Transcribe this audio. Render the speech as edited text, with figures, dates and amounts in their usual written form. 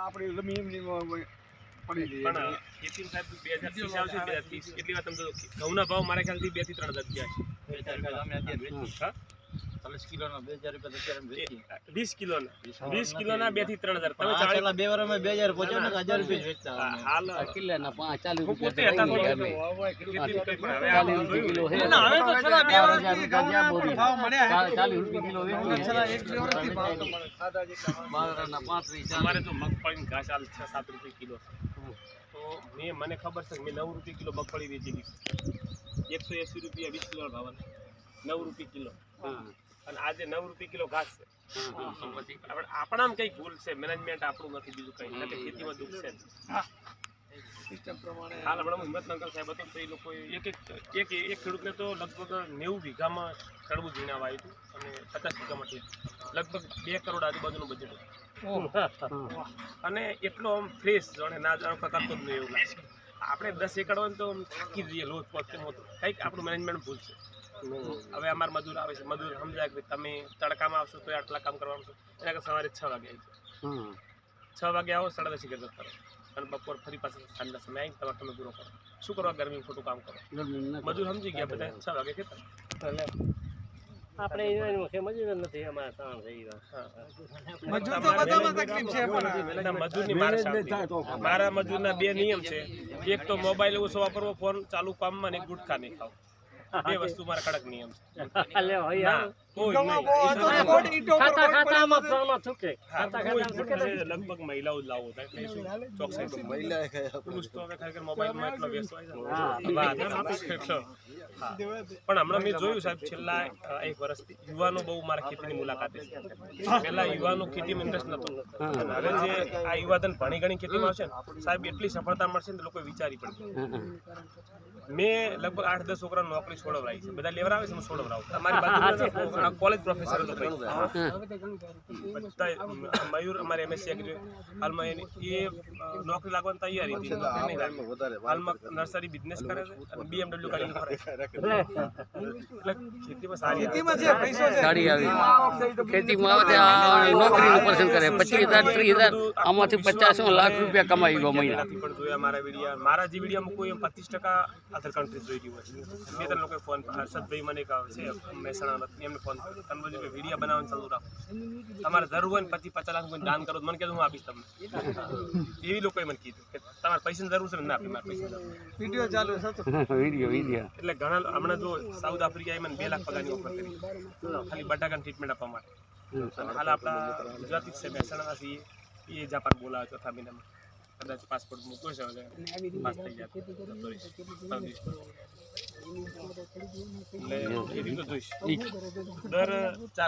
આપણી જમીન પડી ગઈ પણ ખેતી સાહેબ 2030 આવશે 2030 કેટલી વાર તમે ઘઉંના ભાવ મારા ખ્યાલથી 2 થી 3 હજાર ગયા છે 2000 અમે અત્યારે વેચી 40 કિલોના 2000 રૂપિયા અત્યારે વેચી 20 કિલોના 2 થી 3000 તમે ચાલા 2 વર્ષમાં 2000 પહોંચ્યો ને 1000 રૂપિયા વેચતા હાલ કિલ્લાના 40 રૂપિયા કિલો હે ના હવે તો છેલ્લા 2 વર્ષથી ભાવ મળ્યા 40 રૂપિયા કિલો વેચી છેલ્લા 1 2 વર્ષથી ભાવ તો મળે સાદા જેટલા બાજરાના 35 અમારે તો મગફળીની ઘાસ હાલ 6 7 રૂપિયા કિલો તો મને ખબર છે મેં 9 રૂપિયા કિલો મગફળી વેચી દીધી 180 રૂપિયા 20 કિલો ભાવ 9 રૂપિયા કિલો અને આજે 9 રૂપિયા કિલો ઘાસ છે પછી આપણામાં કઈ ભૂલ છે મેનેજમેન્ટ આપણું નથી બીજું કઈ નથી ખેતીમાં દુઃખ છે સિસ્ટમ પ્રમાણે હાલ હમણાં હિંમતનગર સાહેબ હતો તો એ લોકો એક ખેડૂતને તો લગભગ 90 વીઘામાં તળવું ઝીણાવા આવ્યું હતું અને 50 વીઘામાં લગભગ 2 કરોડ આજુબાજુનું બજેટ હતું અને એટલો આમ ફ્રેશ જાણે ના જાણો કરતો જ નહીં એવું લાગે આપણે 10 એકડ હોય ને તો થાકી જઈએ લોટ પગ કંઈક આપણું મેનેજમેન્ટ ભૂલ છે હવે અમારા મજૂર આવે છે મજૂર સમજાય કે તમે તડકામાં આવશો તો આટલા કામ કરવાનું છે એના કે સવારે 6 વાગે આવી 6 વાગે આવો 10:30 જતા કરો અને બપોર ફરી પાછા સાંજના સમય આવી તમારે તમે પૂરો કરો શું કરવા ગરમી ખોટું કામ કરો મજૂર સમજી ગયા બધા 6 વાગે ખેતર આપણે મજૂર નથી અમારા ત્રણ થઈ ગયા મજૂર તો બધામાં તકલીફ છે પણ મજૂરની મારા મજૂરના 2 નિયમ છે એક તો મોબાઈલ ઓછો વાપરવો ફોન ચાલુ કામમાં ને ગુટખા નહીં ખાવ 2 વસ્તુ મારા કડક નિયમ છે લે ભૈયા લગભગ મહિલાઓ જ લાવો ચોકસાઈ મહિલા પુરુષ તો હવે ખરેખર મોબાઈલમાં એટલો વ્યસ્ત હોય પણ હમણાં મેં જોયું સાહેબ છેલ્લા 1 વર્ષથી યુવાનો બહુ મારા ખેતીની મુલાકાતે છે પહેલા યુવાનો ખેતીમાં ઇન્ટરેસ્ટ નતો હવે જે આ યુવાધન ભણી ઘણી ખેતીમાં આવશે ને સાહેબ એટલી સફળતા મળશે ને લોકો વિચારી પડે મેં લગભગ 8-10 છોકરાને નોકરી છોડવરાઈ છે બધા લેવર આવે છે હું છોડવરાવું અમારી બાજુ કોલેજ પ્રોફેસર હતો મયુર અમારે એમએસસી એગ્રી હાલમાં એ નોકરી લાગવાની તૈયારી હતી હાલમાં નર્સરી બિઝનેસ કરે છે અને BMW ગાડી ફરે એટલે ખેતીમાં સારી છે પૈસો છે ગાડી આવી ખેતીમાં આવે નોકરીનું પસંદ કરે 25,000 30,000 આમાંથી 50 લાખ રૂપિયા કમાઈ ગયો મહિના પણ જોયા મારા જે વિડીયોમાં કોઈ 25% અધર કન્ટ્રીઝ જોઈ રહ્યું છે 2-3 લોકો ફોન હર્ષદભાઈ મને કહે છે મહેસાણા એમને ફોન કર્યો તમે બધું વિડીયો બનાવવાનું ચાલુ રાખો તમારે જરૂર હોય ને 25-50 લાખ કોઈ દાન કરો મને કીધું હું આપીશ તમને એવી લોકોએ મને કીધું કે તમારે પૈસાની જરૂર છે ને ના આપી મારે પૈસા વિડીયો ચાલુ વિડીયો એટલે ઘણા હમણાં જો સાઉથ આફ્રિકાએ મને 2 લાખ પગારની ઓફર કરી ખાલી બટાકાની ટ્રીટમેન્ટ આપવા માટે હાલ આપણા ગુજરાતી છે મહેસાણાના છીએ એ જાપાન બોલાવે ચોથા મહિનામાં કદાચ પાસપોર્ટ મૂકવો છે હવે પાસ થઈ જાય એટલે એ રીતે જોઈશ દર 4